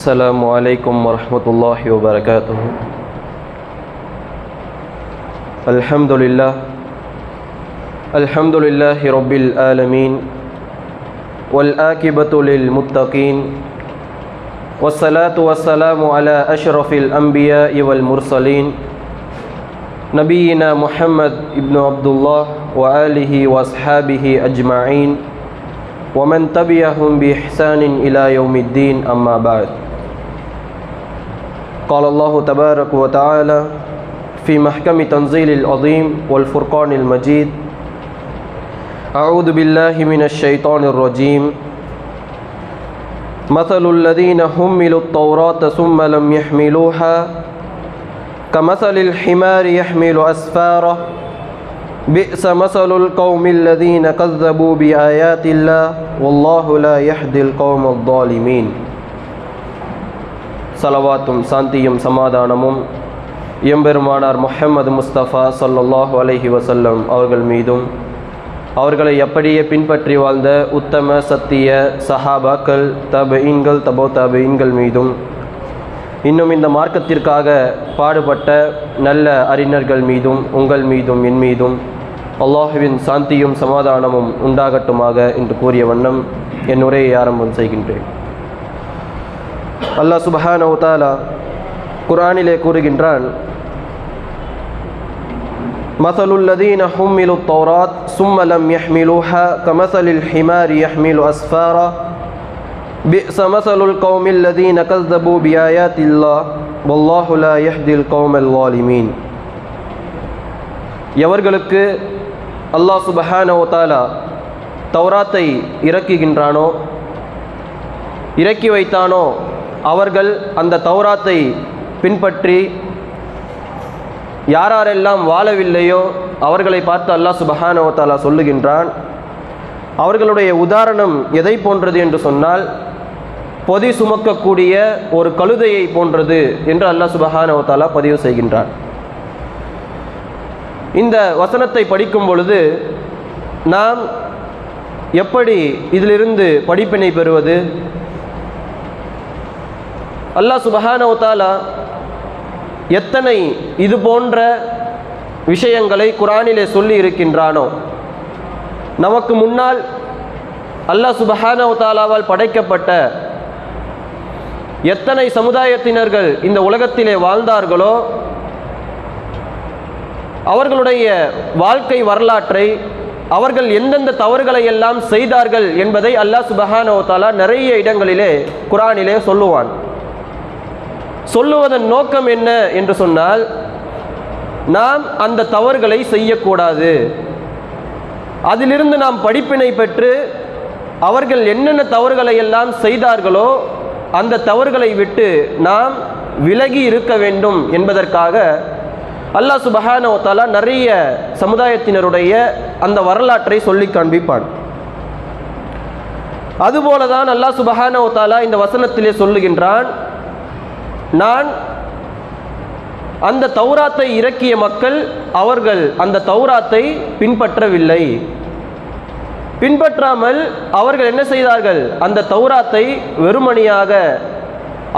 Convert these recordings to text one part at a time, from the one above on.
السلام عليكم ورحمة الله وبركاته. الحمد لله رب العالمين والآكبة للمتقين والصلاة والسلام على أشرف الأنبياء والمرسلين نبينا محمد ابن عبد الله وآله وأصحابه أجمعين ومن تبعهم بإحسان إلى يوم الدين أما بعد. قال الله تبارك وتعالى في محكم تنزيل العظيم والفرقان المجيد: أعوذ بالله من الشيطان الرجيم. مثل الذين حملوا التوراة ثم لم يحملوها كمثل الحمار يحمل أسفارا بئس مثل القوم الذين كذبوا بآيات الله والله لا يهدي القوم الظالمين. சலவாத்தும் சாந்தியும் சமாதானமும் எம்பெருமானார் முஹம்மது முஸ்தபா ஸல்லல்லாஹு அலைஹி வஸல்லம் அவர்கள் மீதும் அவர்களை அப்படியே பின்பற்றி வாழ்ந்த உத்தம சத்திய சஹாபாக்கள் தபீன்கள் தபோ தபீன்கள் மீதும் இன்னும் இந்த மார்க்கத்திற்காக பாடுபட்ட நல்ல அறிஞர்கள் மீதும் உங்கள் மீதும் என் மீதும் அல்லாஹுவின் சாந்தியும் சமாதானமும் உண்டாகட்டுமாக என்று கூறிய வண்ணம் என் உரையை ஆரம்பம் செய்கின்றேன். அல்லாஹ் சுப்ஹானஹு வ தஆலா குர்ஆனிலே கூறுகின்றான்: மஸலுல் லதீன ஹும்மிலுத் தௌராத் ஸும்ம லம் யஹ்மிலூஹா கமஸலில் ஹிமாரி யஹ்மிலு அஸ்ஃபாரா பிஅஸ மஸலுல் கௌமில் லதீன கஸ்ஸபூ பிஆயாத்தில்லாஹ் வல்லாஹு லா யஹ்தில் கௌமல் ஸாலிமீன். எவர்களுக்கு அல்லாஹ் சுப்ஹானஹு வ தஆலா தௌராத்தை இறக்கி வைத்தானோ அவர்கள் அந்த தௌராத்தை பின்பற்றி யாரெல்லாம் வாழவில்லையோ அவர்களை பார்த்து அல்லாஹ் சுப்ஹானஹு வ தஆலா சொல்லுகின்றான், அவர்களுடைய உதாரணம் எதை போன்றது என்று சொன்னால் பொதி சுமக்கக்கூடிய ஒரு கழுதையை போன்றது என்று அல்லாஹ் சுப்ஹானஹு வ தஆலா பதிவு செய்கின்றான். இந்த வசனத்தை படிக்கும் பொழுது நாம் எப்படி இதிலிருந்து படிப்பினை பெறுவது? அல்லாஹ் சுப்ஹானஹு வ தஆலா எத்தனை இது போன்ற விஷயங்களை குர்ஆனிலே சொல்லி இருக்கின்றானோ, நமக்கு முன்னால் அல்லாஹ் சுப்ஹானஹு வ தஆலாவால் படைக்கப்பட்ட எத்தனை சமுதாயத்தினர்கள் இந்த உலகத்திலே வாழ்ந்தார்களோ அவர்களுடைய வாழ்க்கை வரலாற்றை, அவர்கள் எந்தெந்த தவறுகளை எல்லாம் செய்தார்கள் என்பதை அல்லாஹ் சுப்ஹானஹு வ தஆலா நிறைய இடங்களிலே குர்ஆனிலே சொல்லுவதன் நோக்கம் என்ன என்று சொன்னால், நாம் அந்த தவறுகளை செய்யக்கூடாது, அதிலிருந்து நாம் படிப்பினை பெற்று அவர்கள் என்னென்ன தவறுகளை எல்லாம் செய்தார்களோ அந்த தவறுகளை விட்டு நாம் விலகி இருக்க வேண்டும் என்பதற்காக அல்லாஹ் சுப்ஹானஹு வ தஆலா நிறைய சமுதாயத்தினருடைய அந்த வரலாற்றை சொல்லி காண்பிப்பான். அதுபோலதான் அல்லாஹ் சுப்ஹானஹு வ தஆலா இந்த வசனத்திலே சொல்லுகின்றான், நான் அந்த தௌராத்தை இறக்கிய மக்கள் அவர்கள் அந்த தௌராத்தை பின்பற்றவில்லை, பின்பற்றாமல் அவர்கள் என்ன செய்தார்கள்? அந்த தௌராத்தை வெறுமணியாக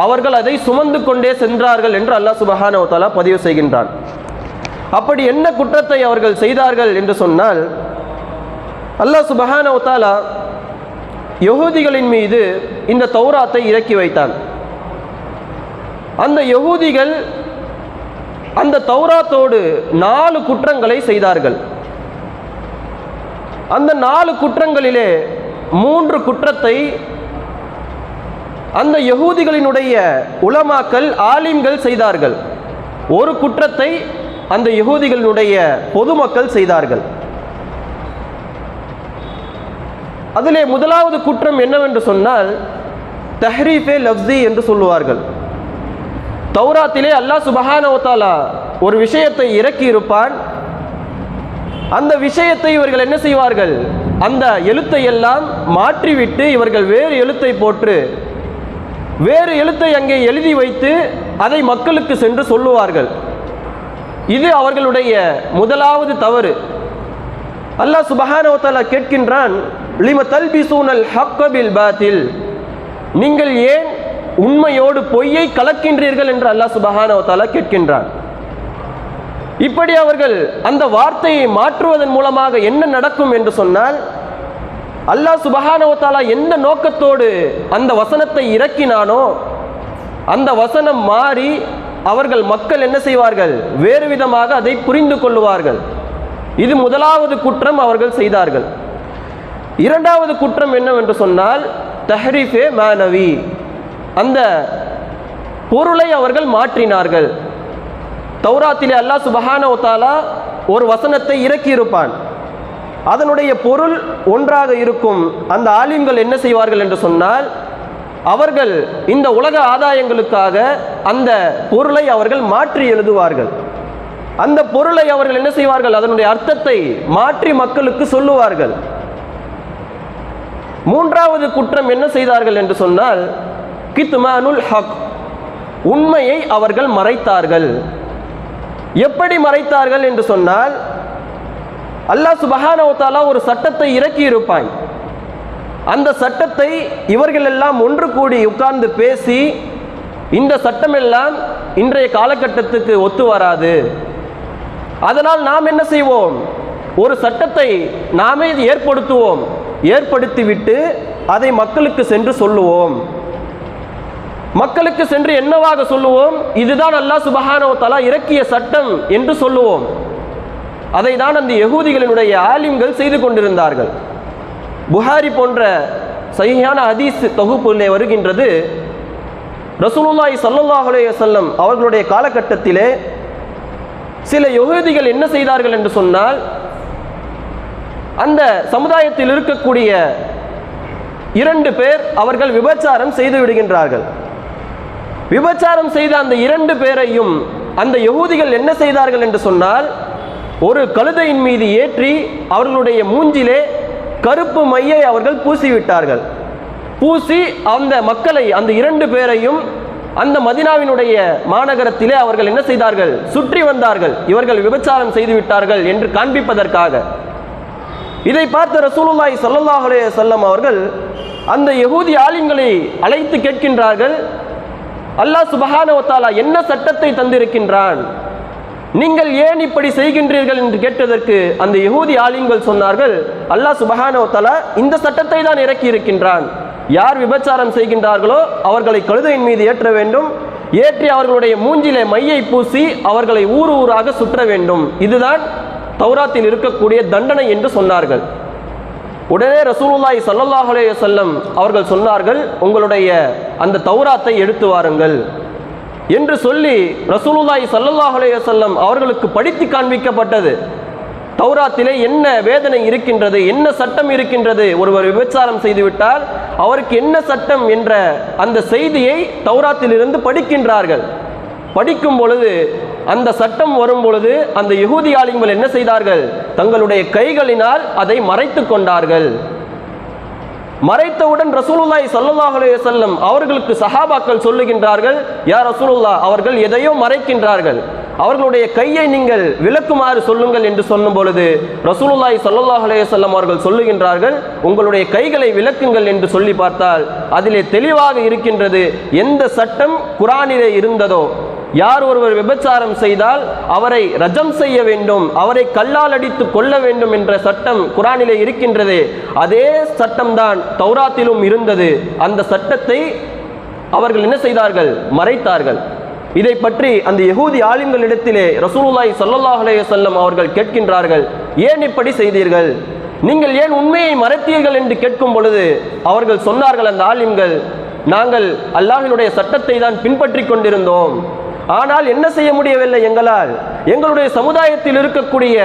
அவர்கள் அதை சுமந்து கொண்டே சென்றார்கள் என்று அல்லாஹ் சுப்ஹானஹு வ தஆலா பதிவு செய்கின்றான். அப்படி என்ன குற்றத்தை அவர்கள் செய்தார்கள் என்று சொன்னால், அல்லாஹ் சுப்ஹானஹு வ தஆலா யஹூதிகளின் மீது இந்த தௌராத்தை இறக்கி வைத்தான். அந்த யஹூதிகள் அந்த தௌராத்தோடு 4 குற்றங்களை செய்தார்கள். அந்த 4 குற்றங்களிலே 3 குற்றத்தை அந்த யஹூதிகளினுடைய உலமாக்கள் ஆலிம்கள் செய்தார்கள். ஒரு குற்றத்தை அந்த யஹூதிகளினுடைய பொதுமக்கள் செய்தார்கள். அதிலே முதலாவது குற்றம் என்னவென்று சொன்னால் தஹ்ரீஃபே லஃப்ஸி என்று சொல்லுவார்கள். தௌராத்திலே அல்லாஹ் சுப்ஹானஹு வ தஆலா ஒரு விஷயத்தை இறக்கி இருப்பான். அந்த விஷயத்தை இவர்கள் என்ன செய்வார்கள்? அந்த எழுத்தை எல்லாம் மாற்றிவிட்டு இவர்கள் வேறு எழுத்தை போட்டு வேறு எழுத்தை அங்கே எழுதி வைத்து அதை மக்களுக்கு சென்று சொல்லுவார்கள். இது அவர்களுடைய முதலாவது தவறு. அல்லாஹ் சுப்ஹானஹு வ தஆலா கேட்கின்றான், லிம தல்பிசூனல் ஹக்க பில் பாத்தில், நீங்கள் ஏன் உண்மையோடு பொய்யை கலக்கின்றீர்கள் என்று அல்லாஹ் சுப்ஹானஹு வ தஆலா கேட்கின்றான். இப்படி அவர்கள் அந்த வார்த்தையை மாற்றுவதன் மூலமாக என்ன நடக்கும் என்று சொன்னால், அல்லாஹ் சுப்ஹானஹு வ தஆலா எந்த நோக்கத்தோடு அந்த வசனத்தை இறக்கினானோ அந்த வசனம் மாறி அவர்கள் மக்கள் என்ன செய்வார்கள், வேறு விதமாக அதை புரிந்து கொள்ளுவார்கள். இது முதலாவது குற்றம் அவர்கள் செய்தார்கள். இரண்டாவது குற்றம் என்னவென்று சொன்னால், தஹ்ரீஃபே மானவி, அந்த பொருளை அவர்கள் மாற்றினார்கள். தௌராத்திலே அல்லாஹ் சுப்ஹானஹு வ தஆலா ஒரு வசனத்தை இறக்கியிருப்பான், அதனுடைய பொருள் ஒன்றாக இருக்கும். அந்த ஆலிம்கள் என்ன செய்வார்கள் என்று சொன்னால், அவர்கள் இந்த உலக ஆதாயங்களுக்காக அந்த பொருளை அவர்கள் மாற்றி எழுதுவார்கள். அந்த பொருளை அவர்கள் என்ன செய்வார்கள், அதனுடைய அர்த்தத்தை மாற்றி மக்களுக்கு சொல்லுவார்கள். மூன்றாவது குற்றம் என்ன செய்தார்கள் என்று சொன்னால், கித்மானுல் ஹக், உண்மையை அவர்கள் மறைத்தார்கள். எப்படி மறைத்தார்கள் என்று சொன்னால், அல்லாஹ் சுப்ஹானஹு வ தஆலா ஒரு சட்டத்தை இறக்கி இருப்பான். அந்த சட்டத்தை இவர்கள் எல்லாம் ஒன்று கூடி உட்கார்ந்து பேசி, இந்த சட்டமெல்லாம் இன்றைய காலகட்டத்துக்கு ஒத்து வராது, அதனால் நாம் என்ன செய்வோம், ஒரு சட்டத்தை நாமே ஏற்படுத்துவோம், ஏற்படுத்திவிட்டு அதை மக்களுக்கு சென்று சொல்லுவோம். மக்களுக்கு சென்று என்னவாக சொல்லுவோம், இதுதான் அல்லாஹ் சுப்ஹானஹு வ தஆலா இறக்கிய சட்டம் என்று சொல்லுவோம். அதை தான் அந்த யகூதிகளினுடைய ஆலிம்கள் செய்து கொண்டிருந்தார்கள். புகாரி போன்ற சஹீஹான ஹதீஸ் தொகுப்பிலே வருகின்றது, ரசூலுல்லாஹி ஸல்லல்லாஹு அலைஹி வஸல்லம் அவர்களுடைய காலகட்டத்திலே சில யகூதிகள் என்ன செய்தார்கள் என்று சொன்னால், அந்த சமுதாயத்தில் இருக்கக்கூடிய 2 பேர் அவர்கள் விபச்சாரம் செய்து விடுகின்றார்கள். விபச்சாரம் செய்த அந்த 2 பேரையும் அந்த யகூதிகள் என்ன செய்தார்கள் என்று சொன்னால், ஒரு கழுதையின் மீது ஏற்றி அவர்களுடைய மூஞ்சிலே கருப்பு மையை அவர்கள் பூசிவிட்டார்கள். பூசி அந்த மக்களை, அந்த 2 பேரையும் அந்த மதீனாவினுடைய மாநகரத்திலே அவர்கள் என்ன செய்தார்கள், சுற்றி வந்தார்கள், இவர்கள் விபச்சாரம் செய்து விட்டார்கள் என்று காண்பிப்பதற்காக. இதை பார்த்த ரசூலுல்லாஹி ஸல்லல்லாஹு அலைஹி வஸல்லம் அவர்கள் அந்த யகூதி ஆலிம்களை அழைத்து கேட்கின்றார்கள், அல்லாஹ் சுப்ஹானஹு வ தஆலா என்ன சட்டத்தை தந்திருக்கின்றான், நீங்கள் ஏன் இப்படி செய்கின்றீர்கள் என்று கேட்டதற்கு அந்த யகூதி ஆலிம்கள் சொன்னார்கள், அல்லாஹ் சுப்ஹானஹு வ தஆலா இந்த சட்டத்தை தான் இறக்கி இருக்கின்றான், யார் விபச்சாரம் செய்கின்றார்களோ அவர்களை கழுதையின் மீது ஏற்ற வேண்டும், ஏற்றி அவர்களுடைய மூஞ்சிலே மையை பூசி அவர்களை ஊர் ஊராக சுற்ற வேண்டும், இதுதான் தௌராத்தில் இருக்கக்கூடிய தண்டனை என்று சொன்னார்கள். உடனே ரசூலுல்லாஹி ஸல்லல்லாஹு அலைஹி வஸல்லம் அவர்கள் சொன்னார்கள், உங்களுடைய அந்த தௌராத்தை எடுத்து வாருங்கள் என்று சொல்லி ரசூலுல்லாஹி ஸல்லல்லாஹு அலைஹி வஸல்லம் அவர்களுக்கு படித்து காண்பிக்கப்பட்டது. தௌராத்திலே என்ன வேதனை இருக்கின்றது, என்ன சட்டம் இருக்கின்றது, ஒருவர் விபச்சாரம் செய்துவிட்டால் அவருக்கு என்ன சட்டம் என்ற அந்த செய்தியை தௌராத்திலிருந்து படிக்கின்றார்கள். படிக்கும் பொழுது அந்த சட்டம் வரும் பொழுது அந்த யகூதி ஆலிம்கள் என்ன செய்தார்கள், தங்களுடைய கைகளினால் அதை மறைத்து கொண்டார்கள். மறைத்தவுடன் ரசூலுல்லாஹி ஸல்லல்லாஹு அலைஹி வஸல்லம் அவர்களுக்கு சஹாபாக்கள் சொல்லுகின்றார்கள், யா ரசூலுல்லாஹ், அவர்கள் எதையோ மறைக்கின்றார்கள், அவர்களுடைய கையை நீங்கள் விலக்குமாறு சொல்லுங்கள் என்று சொன்னும் பொழுது ரசூலுல்லாஹி ஸல்லல்லாஹு அலைஹி வஸல்லம் அவர்கள் சொல்லுகின்றார்கள், உங்களுடைய கைகளை விலக்குங்கள் என்று சொல்லி பார்த்தால் அதிலே தெளிவாக இருக்கின்றது, எந்த சட்டம் குர்ஆனிலே இருந்ததோ, யார் ஒருவர் விபச்சாரம் செய்தால் அவரை ரஜம் செய்ய வேண்டும், அவரை கல்லால் அடித்து கொள்ள வேண்டும் என்ற சட்டம் குர்ஆனிலே இருக்கின்றது, அதே சட்டம்தான் தௌராத்திலும் இருந்தது. அந்த சட்டத்தை அவர்கள் என்ன செய்தார்கள், மறைத்தார்கள். இதை பற்றி அந்த யகூதி ஆலிம்களிடத்திலே ரசூலுல்லாஹி ஸல்லல்லாஹு அலைஹி வஸல்லம் அவர்கள் கேட்கின்றார்கள், ஏன் இப்படி செய்தீர்கள், நீங்கள் ஏன் உண்மையை மறைத்தீர்கள் என்று கேட்கும் பொழுது அவர்கள் சொன்னார்கள், அந்த ஆலிம்கள், நாங்கள் அல்லாஹ்வினுடைய சட்டத்தை தான் பின்பற்றி கொண்டிருந்தோம், ஆனால் என்ன செய்ய முடியவில்லை, எங்களால் எங்களுடைய சமுதாயத்தில் இருக்கக்கூடிய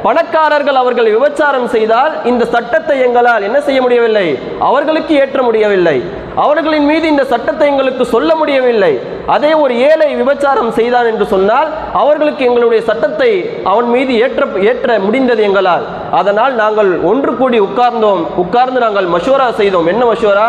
பணக்காரர்கள் அவர்கள் விபச்சாரம் செய்தால் இந்த சட்டத்தை எங்களால் என்ன செய்ய முடியவில்லை, அவர்களுக்கு ஏற்ற முடியவில்லை, அவர்களின் மீது இந்த சட்டத்தை எங்களுக்கு சொல்ல முடியவில்லை. அதே ஒரு ஏழை விபச்சாரம் செய்தான் என்று சொன்னால் அவர்களுக்கு எங்களுடைய சட்டத்தை அவன் மீது ஏற்ற முடிந்தது எங்களால். அதனால் நாங்கள் ஒன்று கூடி உட்கார்ந்து நாங்கள் மஷூரா செய்தோம். என்ன மஷூரா?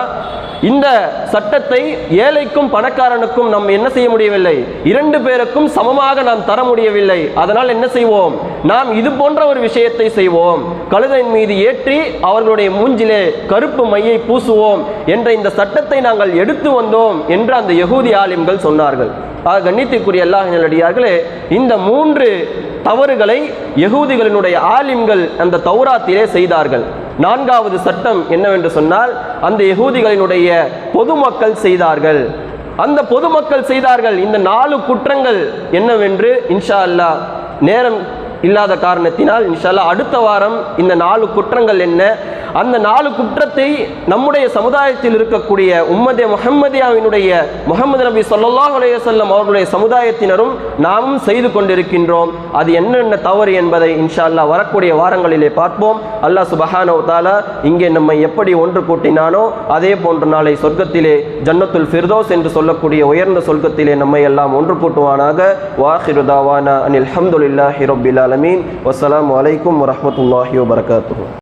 இந்த சட்டத்தை ஏழைக்கும் பணக்காரனுக்கும் நாம் என்ன செய்ய முடியவில்லை, இரண்டு பேருக்கும் சமமாக நாம் தர முடியவில்லை. அதனால் என்ன செய்வோம், நாம் இது போன்ற ஒரு விஷயத்தை செய்வோம், கழுதையின் மீது ஏற்றி அவர்களுடைய மூஞ்சிலே கருப்பு மையை பூசுவோம் என்ற இந்த சட்டத்தை நாங்கள் எடுத்து வந்தோம் என்று அந்த யகூதி ஆலிம்கள் சொன்னார்கள். கண்ணியத்திற்குரிய அல்லாஹ்வின் நல்லடியார்களே, இந்த 3 தவறுகளை யகூதிகளினுடைய ஆலிம்கள் அந்த தௌராத்திலே செய்தார்கள். 4வது சட்டம் என்னவென்று சொன்னால், அந்த யகூதிகளினுடைய பொதுமக்கள் செய்தார்கள். அந்த பொதுமக்கள் செய்தார்கள். இந்த 4 குற்றங்கள் என்னவென்று இன்ஷா அல்லாஹ் நேரம் இல்லாத காரணத்தினால் இன்ஷா அல்லாஹ் அடுத்த வாரம் இந்த 4 குற்றங்கள் என்ன, அந்த 4 குற்றத்தை நம்முடைய சமுதாயத்தில் இருக்கக்கூடிய உம்மதே முஹம்மதியாவினுடைய முஹம்மது நபி ஸல்லல்லாஹு அலைஹி வஸல்லம் அவர்களுடைய சமுதாயத்தினரும் நாமும் செய்து கொண்டிருக்கின்றோம். அது என்னென்ன தவறு என்பதை இன்ஷா அல்லாஹ் வரக்கூடிய வாரங்களிலே பார்ப்போம். அல்லாஹ் சுப்ஹானஹு வ தஆலா இங்கே நம்மை எப்படி ஒன்று கூட்டினானோ அதே போன்ற நாளை சொர்க்கத்திலே ஜன்னத்துல் ஃபிர்தௌஸ் என்று சொல்லக்கூடிய உயர்ந்த சொர்க்கத்திலே நம்மை எல்லாம் ஒன்று கூட்டுவானாக. வாஹிரு தாவானா அனில் ஹம்துலில்லாஹி ரப்பில் ஆலமீன். வஸ்ஸலாமு அலைக்கும் வரஹ்மத்துல்லாஹி வபரகாத்துஹு.